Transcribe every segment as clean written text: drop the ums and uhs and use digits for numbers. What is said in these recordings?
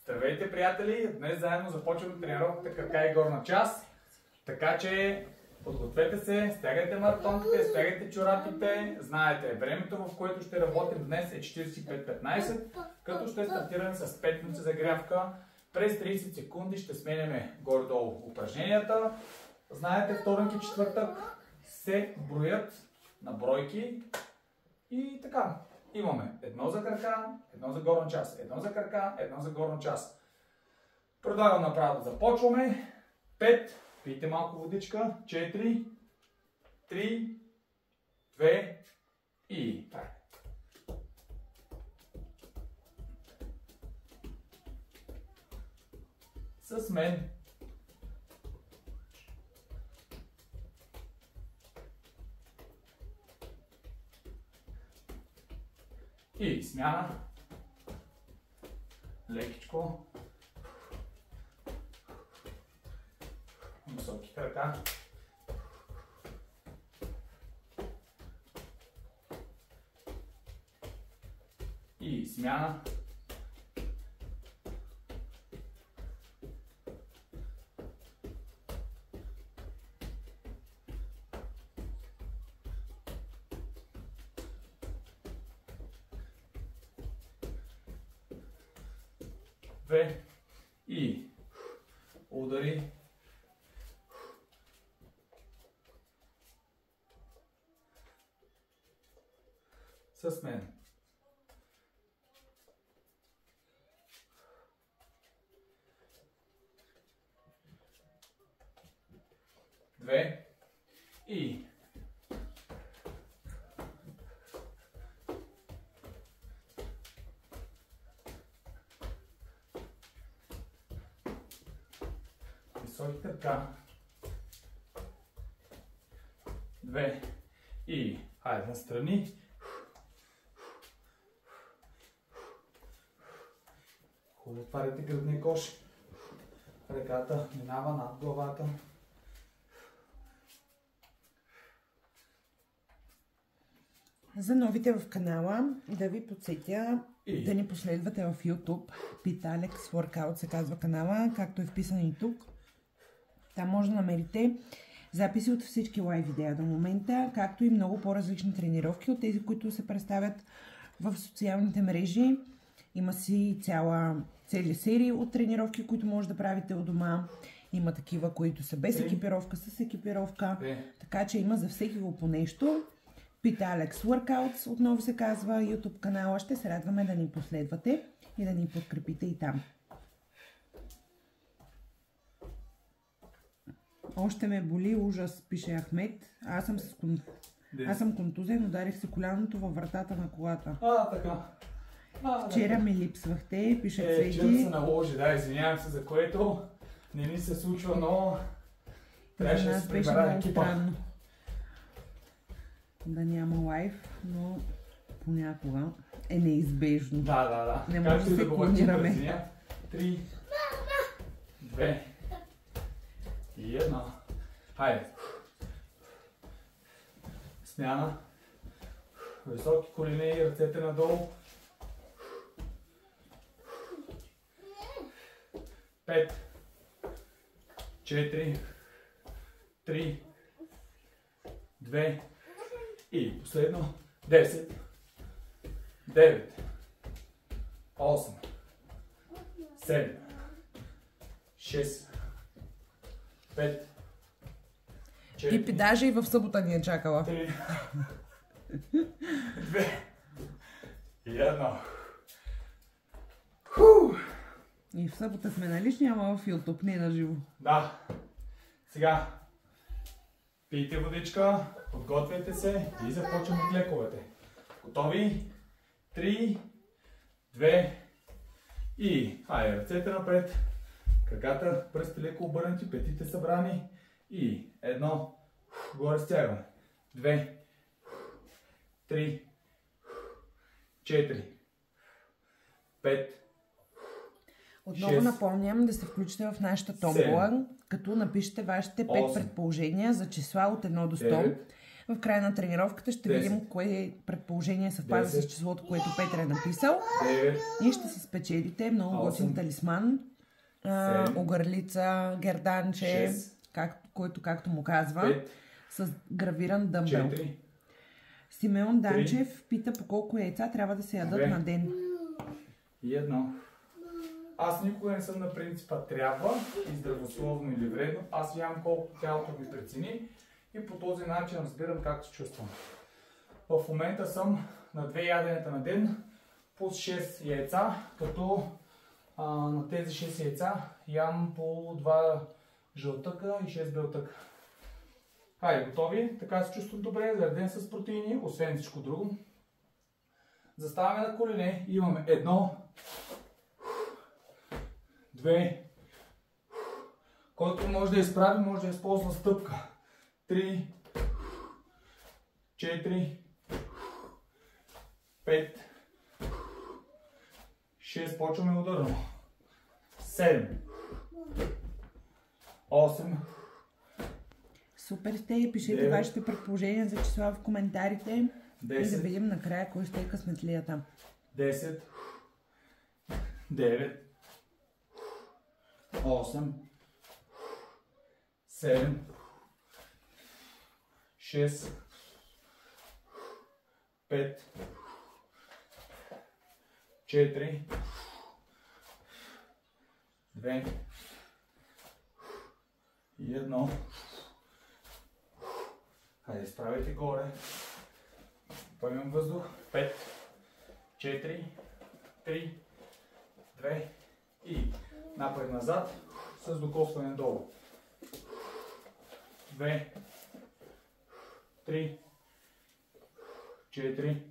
Здравейте, приятели! Днес заедно започваме тренировката крака и горна част. Така че подгответе се, стягайте маратонките, стягайте чорапите. Знаете, времето, в което ще работим днес е 45-15, като ще стартираме с 5 минути загрявка. През 30 секунди ще сменяме горе-долу упражненията. Знаете, вторник и четвъртък се броят на бройки и така. Имаме едно за крака, едно за горна част, едно за крака, едно за горна част. Предлагам направо да започваме. 5, пийте малко водичка, 4, 3, 2 и така. С мен. И смяна. Лекичко. Високи крака. И смяна. Две и удари. С мен. Две и високи крака. Две и хайде настрани. Хубаво отваряте гръдния кош. Ръката минава над главата. За новите в канала да ви подсетя да ни последвате в YouTube. Pitalex Workout се казва канала, както е вписан и тук. Там може да намерите записи от всички лайв видеа до момента, както и много по-различни тренировки от тези, които се представят в социалните мрежи. Има си цели серии от тренировки, които може да правите у дома. Има такива, които са без екипировка, с екипировка. Така че има за всеки го по нещо. Pitalex Workouts отново се казва YouTube канала. Ще се радваме да ни последвате и да ни подкрепите и там. Още ме боли ужас, пише Ахмед. Аз съм контузен, ударих се коляното във вратата на колата. Така. Вчера ми липсвахте, пише Цвети. Вчера се наложи, извинявам се за което. Не ни се случва, но трябваше да се прибера екипа. Странно да няма лайв, но понякога е неизбежно. Да. Не може да се планираме. 3, 2 и 1. Хайде. Смяна. Високи колени, ръцете надолу. 5, 4, 3, 2 и последно 10, 9, 8, 7, 6, 5, 4, Пипи даже и в събота ни е чакала. 3, 2 и 1. И в събота сме на личния, ама в YouTube, не на живо. Да. Сега пийте водичка, подготвяйте се и започваме клековете. Готови? 3, 2 и хайде, ръцете напред, краката, пръстите леко обърнати, петите събрани и 1, горе стягаме, 2, 3, 4, 5, Отново напомням да се включите в нашата томбола, като напишете вашите 5 предположения за числа от 1 до 100. В края на тренировката ще видим кое предположение съвпада с числото, което Петър е написал. 9, и ще си спечелите много готин талисман, огърлица, герданче, който както му казва, 5, с гравиран дъмбел. 4, Симеон Данчев пита по колко яйца трябва да се ядат 2, на ден. И 1. Аз никога не съм на принципа трябва и здравословно или вредно. Аз ям колко тялото ми прецени и по този начин разбирам как се чувствам. В момента съм на 2 яденета на ден плюс 6 яйца, като на тези 6 яйца ям по 2 жълтъка и 6 белтъка. Хайде, готови? Така се чувствам добре, зареден с протеини, освен всичко друго. Заставаме на колене, имаме 1, 2, който може да изправи, може да използва стъпка. 3, 4, 5, 6, почваме ударно. 7, 8, Супер сте, пишете 9, вашите предположения за числа в коментарите 10, и да видим накрая кой ще е късметлията. 10, 9, 8, 7, 6, 5, 4, 2 и 1. Хайде, изправете горе. Поемем въздух. 5, 4, 3, 2 и напред-назад с докосване долу. 2, 3, 4, 5.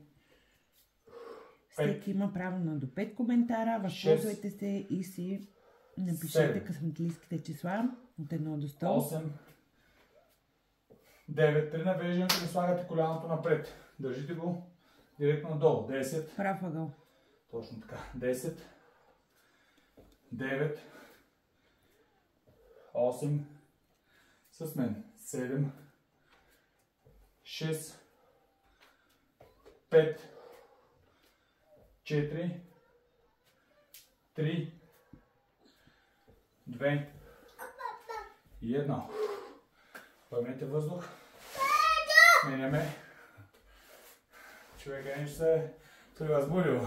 Всеки има право на до 5 коментара. Възползвайте се и си напишете късметлийските числа от 1 до 100. 8, 9. При навеждането не слагате коляното напред. Държите го директно надолу. 10. Прав ъгъл. Точно така. 10, 9, 8, с мен. 7, 6, 5, 4, 3, 2 и 1. Поемете въздух. Сменяме. Човека нещо се е превъзбудил.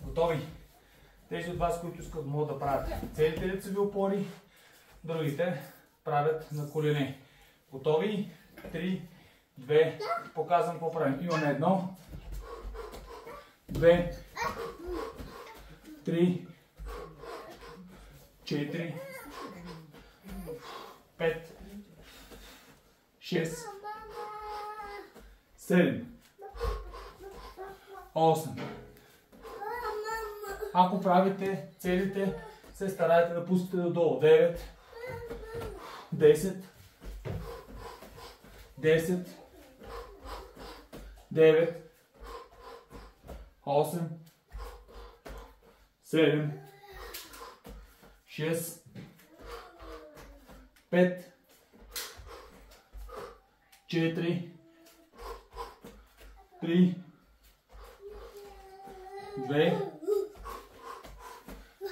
Готови? Тези от вас, които искат, могат да правят целите лицеви опори, другите правят на колене. Готови? 3, 2, показвам какво правим. Имаме 1, 2, 3, 4, 5, 6, 7, 8. Ако правите целите, се старайте да пустите додолу. 9, 10, 10, 9, 8, 7, 6, 5, 4, 3, 2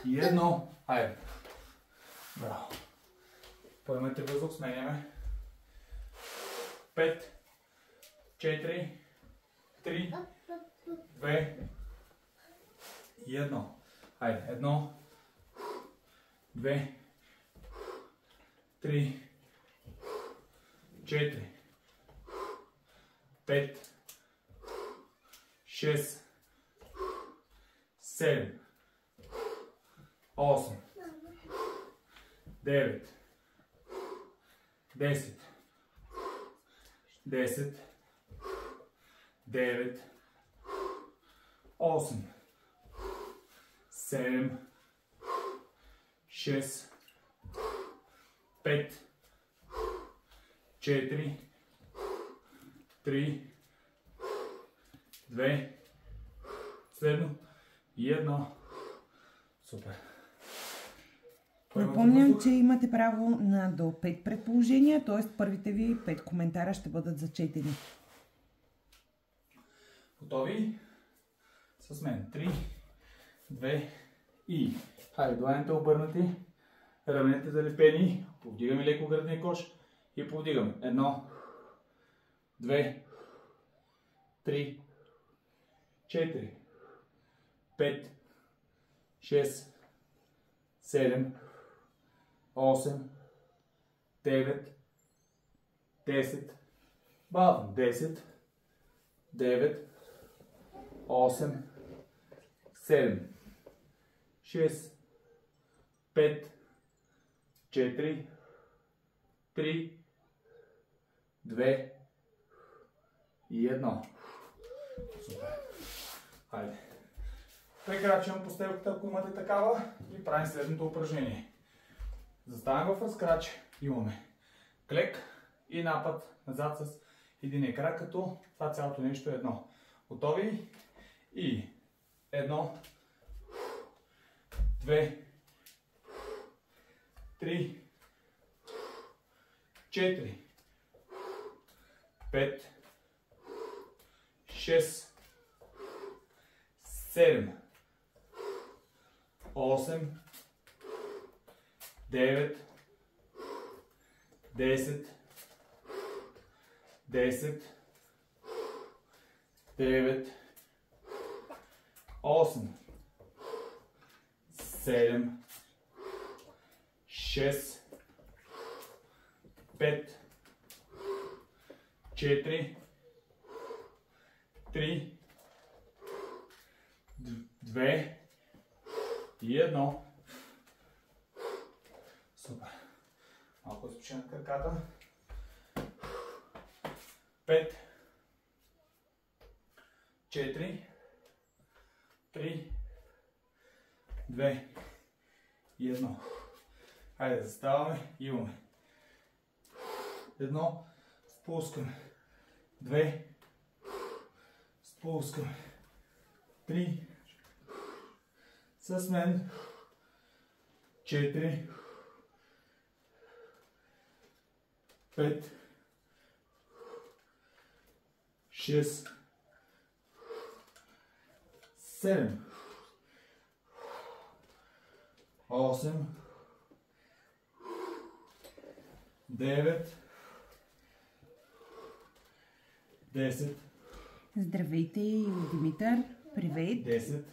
и 1. Хайде. Браво. Поемете въздух, сменяме. 5, 4, 3, 2 и 1. Хайде. 1, 2, 3, 4, 5, 6, 7, 8, 9, 10, 10, 9, 8, 7, 6, 5, 4, 3, 2, следно и 1. Супер. Напомням, че имате право на до 5 предположения, т.е. първите ви 5 коментара ще бъдат зачетени. Готови? С мен. 3, 2 и... Хайде, дланите обърнати, раменете залепени, повдигаме леко гръдния кош и повдигаме. 1, 2, 3, 4, 5, 6, 7, 8, 9, 10, бавно, 10, 9, 8, 7, 6, 5, 4, 3, 2 и 1. Супер. Хайде. Прекрачвам постелката, ако имате такава, и правим следното упражнение. Заставаме в разкрач, имаме клек и напад назад с един крак, като това цялото нещо е едно. Готови? И 1, 2, 3, 4, 5, 6, 7, 8, 9, 10, 10, 9, 8, 7, 6, 5, 4, 3, 2 и 1. Супер. Малко изпочина на краката. 5, 4, 3, 2 и 1. Хайде, заставаме и имаме. 1, спускаме. 2, спускаме. 3, с мен. 4, 5, 6, 7, 8, 9, 10. Здравейте, Димитър. Привет. 10.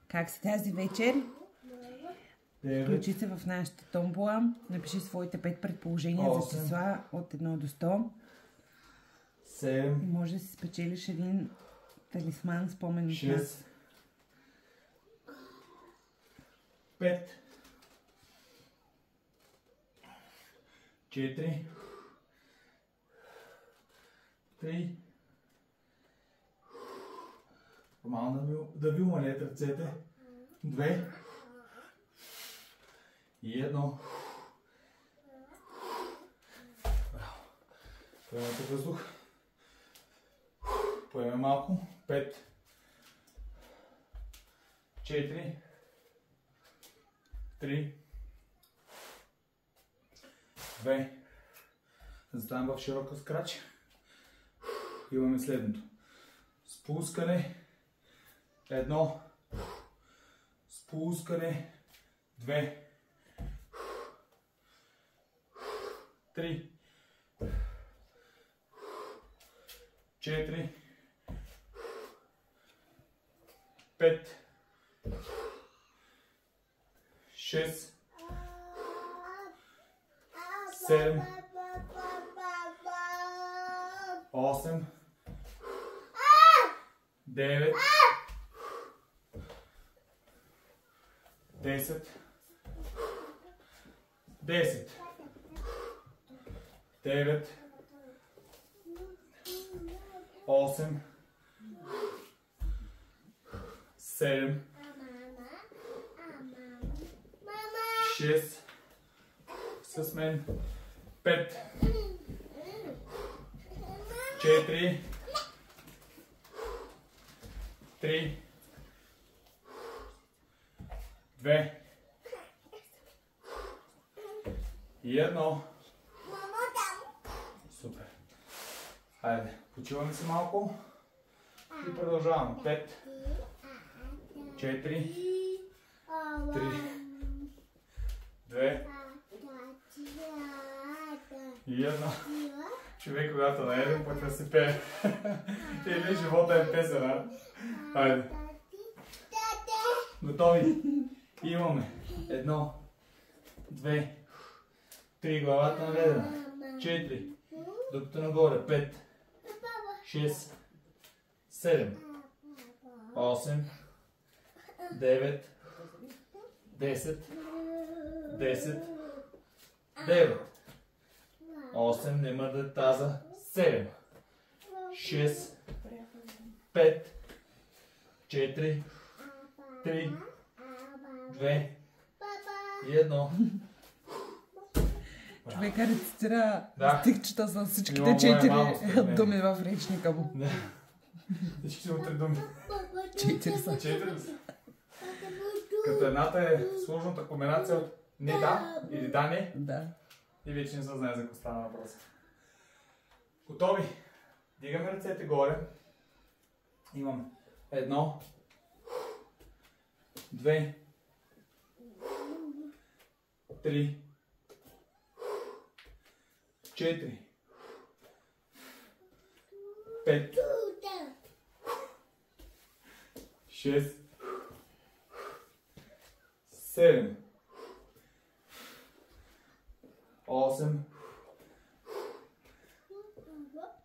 Как си тази вечер? 9. Включи се в нашата томбола. Напиши своите 5 предположения 8. за числа от 1 до 100. 7. И може да си спечелиш един талисман спомен от нас. 5, 4, 3, нормално да ви умалят ръцете, 2 и 1. Браво. Поемете въздух. Поеме малко. 5, 4, 3, 2. Заставам в широка скрач. Имаме следното. Спускане. 1. Спускане. 2. 3. 4. 5. 6. 7, 8, 9, 10, 10, 9, 8, 7, 6, с мен 5, 4, 3, 2, И едно. Супер. Хайде, почиваме се малко. И продължаваме. 5, 4, 3, 2 и едно. Човек, когато не е, пък да се пее. Или живота е песен, а? Хайде. Готови? Имаме. 1, 2, 3, главата наведена. 4, докато нагоре. 5, 6, 7, 8, 9, 10, 10, 9, 8, не мърда таза, 7, 6, 5, 4, 3, 2 и 1. Човека рецитира Да. стихчета с всичките Има моя мамо 4 според мен. думи в речника му. Да. Всички са утре думи. 4 са. 4 са. Като едната е сложната комбинация от не да или да не. Да. И вече не се знае за какво стана въпрос. Готови? Дигаме ръцете горе. Имам 1, 2, 3, 4, 5, 6, 7, 8,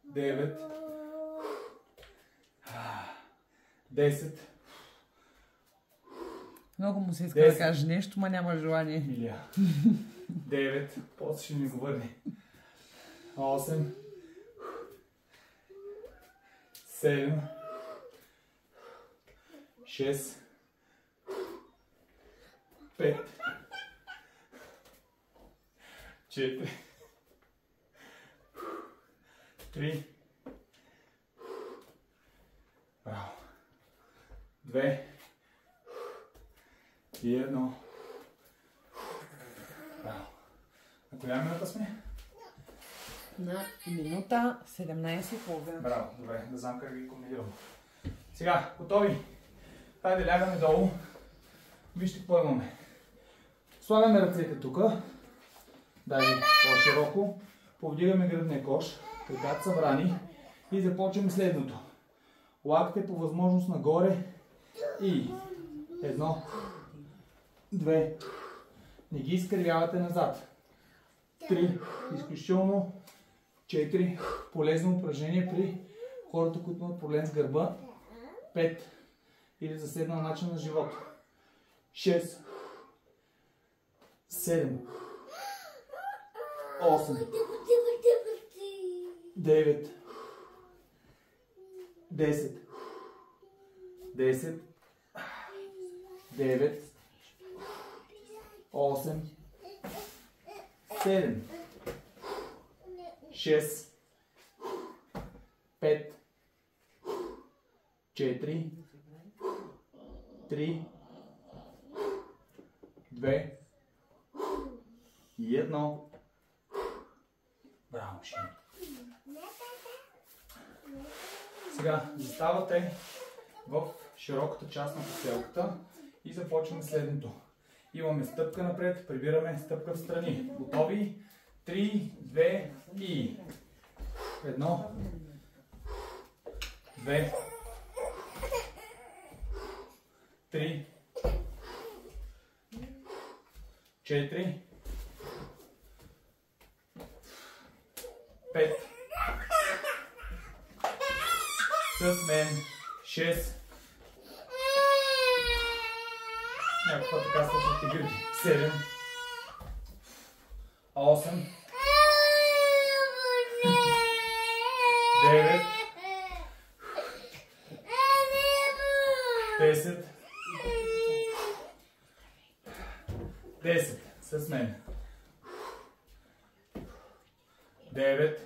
9, 10, Много му се иска 10. да каже нещо, ма няма желание. Милия. 9, после ще ми го върне. 8, 7, 6, 5, 4, 3, браво, 2 и 1. Браво. На коя минута сме? На минута 17,5. Браво, добре, да знам как ги комбинирам. Сега, готови? Хайде, лягаме долу. Вижте какво имаме. Слагаме ръцете тук. Даже по-широко. Повдигаме гръдния кош. Краката събрани. И започваме следното. Лакте по възможност нагоре. И 1, 2. Не ги изкривявате назад. 3. Изключително 4. Полезно упражнение при хората, които имат проблем с гърба. 5. Или заседнал начин на живота. 6. 7. 8. 9. 10. 10. 9. 8. 7. 6. 5. 4. 3. 2. И 1. Браво, машина. Сега заставате в широката част на постелката и започваме следното. Имаме стъпка напред, прибираме стъпка в страни. Готови? 3, 2 и 1, 2, 3, 4, 5, с мен 6, някаква така слушате гърди, 7, 8, 9, 10, 10 с мен. 9.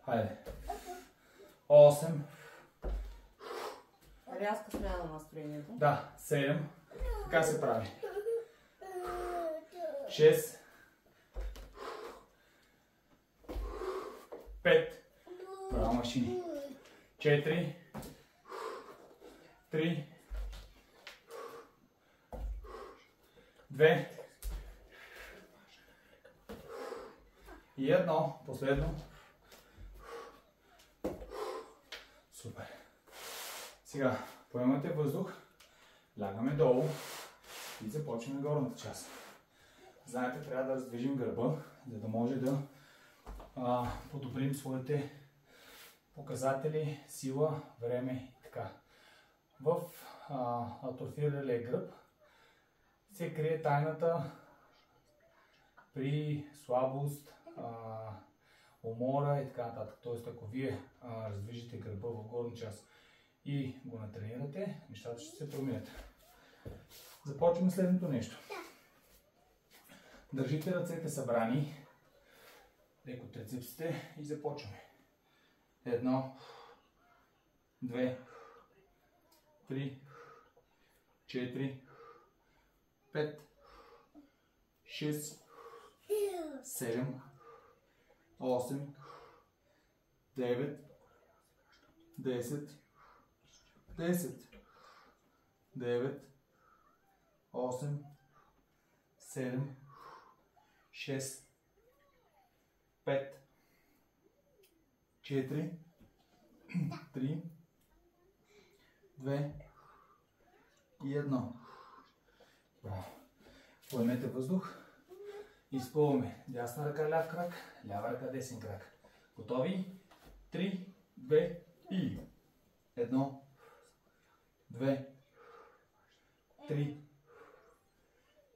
Хайде. 8. Рязка смяна на настроението. Да, 7. Така се прави. 6. 5. Браво, машини. 4. 3. 2. И 1. Последно. Супер. Сега поемате въздух, лягаме долу и започваме горната част. Знаете, трябва да раздвижим гърба, за да може да подобрим своите показатели, сила, време и така. В атрофиралия гръб се крие тайната при слабост, умора и така нататък. Тоест, ако вие раздвижите гърба в горна част и го натренирате, нещата ще се променят. Започваме следното нещо. Държите ръцете събрани, леко трицепсите и започваме. 1, 2, 3, 4, 5, 6, 7, 8, 9, 10, 10, 9, 8, 7, 6, 5, 4, 3, 2 и 1. Браво. Поемете въздух. Изпълваме дясна ръка, ляв крак, лява ръка, десен крак. Готови? 3, 2 и 1, 2, 3,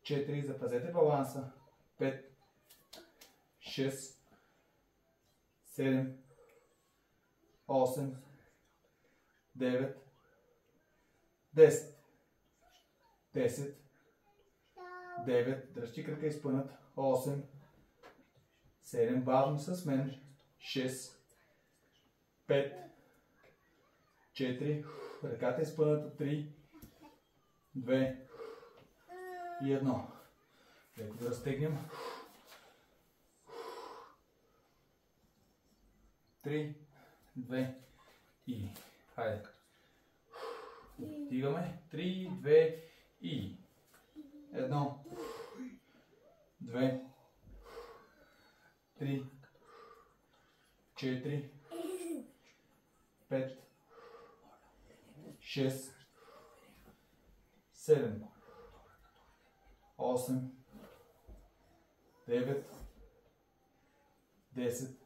4, запазете баланса, 5, 6, 7, 8, 9, 10, 10, 9, дръжте крака изпънат, 8, 7, бавно с мен, 6, 5, 4, ръката изпъната, 3, 2 и 1. Леко да разтегнем. 3, 2 и... Хайде. Отдигаме. 3, 2 и... 1, 2, 3, 4, 5, 6, 7, 8, 9, 10,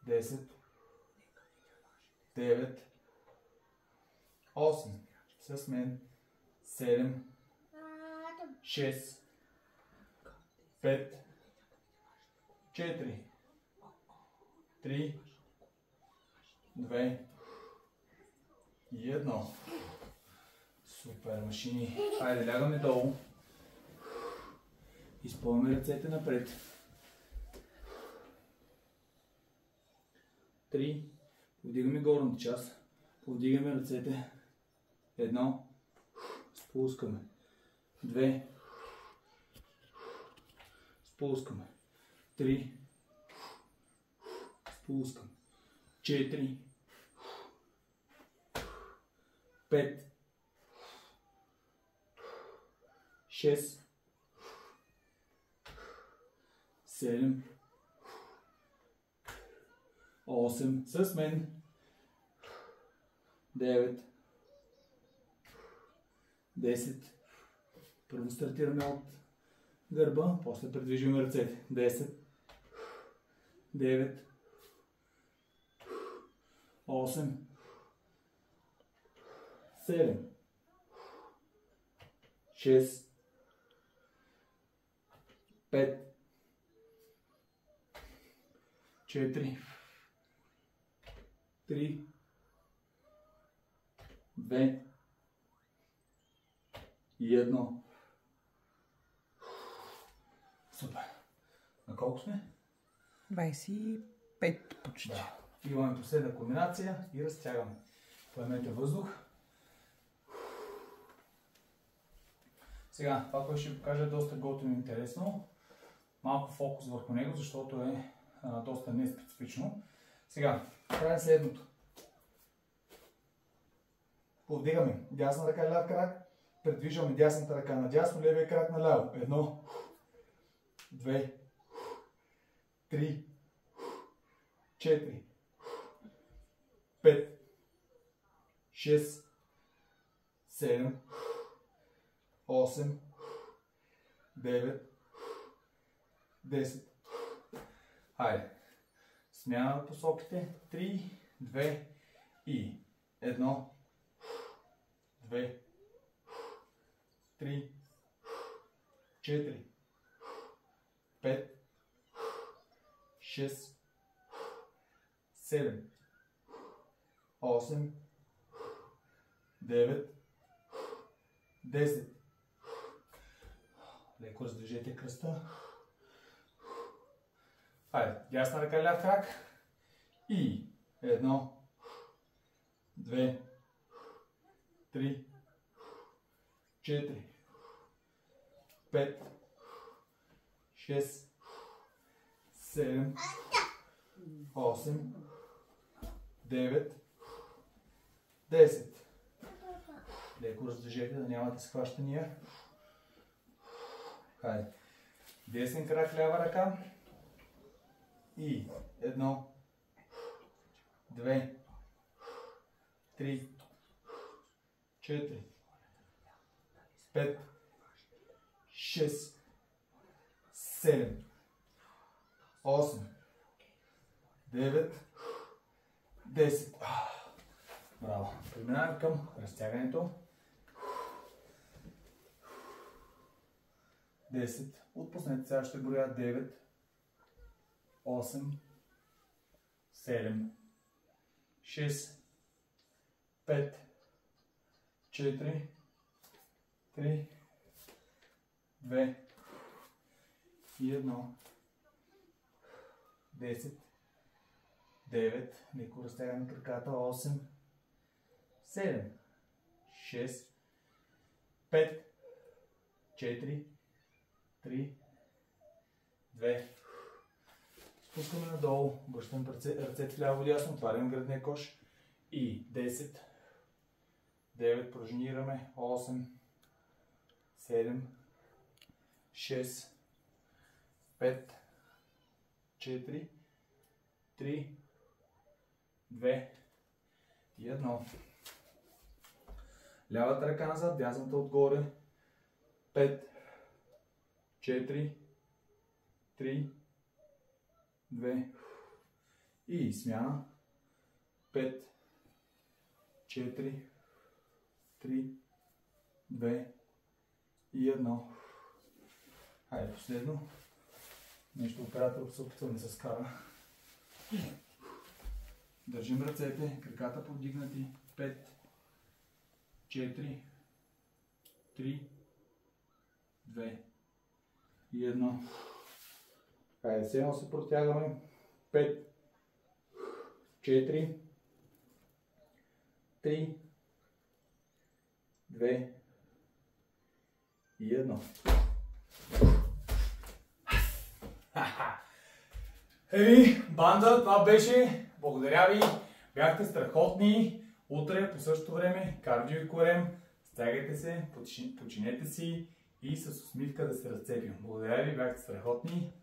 10, 9, 8, с мен, 7, 6, 5, 4, 3, 2 и 1. Супер, машини. Хайде, лягаме долу. Изпълваме ръцете напред. 3. Повдигаме горната част. Повдигаме ръцете. 1. Спускаме. 2. Спускаме. 3. Спускаме. 4. 5. 6. 7. 8. С мен. 9. 10. Първо стартираме от гърба, после придвижваме ръцете. 10. 9. 8. 7. 6. 5. 4. 3. 2. И 1. Супер. На колко сме? 25 почти. Да. Имаме последна комбинация и разтягаме. Поемете въздух. Сега, това, което ще ви покажа, е доста готино и интересно. Малко фокус върху него, защото е доста неспецифично. Сега, правим следното. Повдигаме дясна ръка, ляв крак, предвижваме дясната ръка надясно, левия крак наляво. 1, 2, 3, 4, 5, 6, 7, 8, 9, 10. Хайде. Смяна на посоките. 3, 2 и 1, 2, 3, 4, 5, 6, 7, 8, 9, 10. Леко раздвижете кръста. Хайде, дясна ръка, ляв крак. И 1, 2, 3, 4, 5, 6, 7, 8, 9, 10. Леко раздвижете, да нямате схващания. Хайде. Десен крак, лява ръка. И 1, 2, 3, 4, 5, 6, 7, 8, 9, 10. Браво. Преминаваме към разтягането. 10. Отпуснете, сега ще броя 9, 8, 7, 6, 5, 4, 3, 2 и 1. 10, 9, леко разтягаме краката, 8, 7, 6, 5, 4, 3, 2. Спускаме надолу, връщаме ръцете вляво дясно, отваряме гръдния кош и 10, 9, пружинираме, 8, 7, 6, 5, 4, 3, 2 и 1. Лявата ръка назад, дясната отгоре. 5, 4, 3, 2 и смяна. 5, 4, 3, 2 и 1. Хайде, последно. Нещо оператор се опитва да не се скара. Държим ръцете, краката повдигнати. 5, 4, 3, 2 и 1. Хайде, седно се протягаме. 5, 4, 3, 2 и 1. Еми, банда, това беше. Благодаря ви. Бяхте страхотни. Утре по същото време кардио и корем. Стягайте се, починете си и с усмивка да се разцепим. Благодаря ви, бяхте страхотни.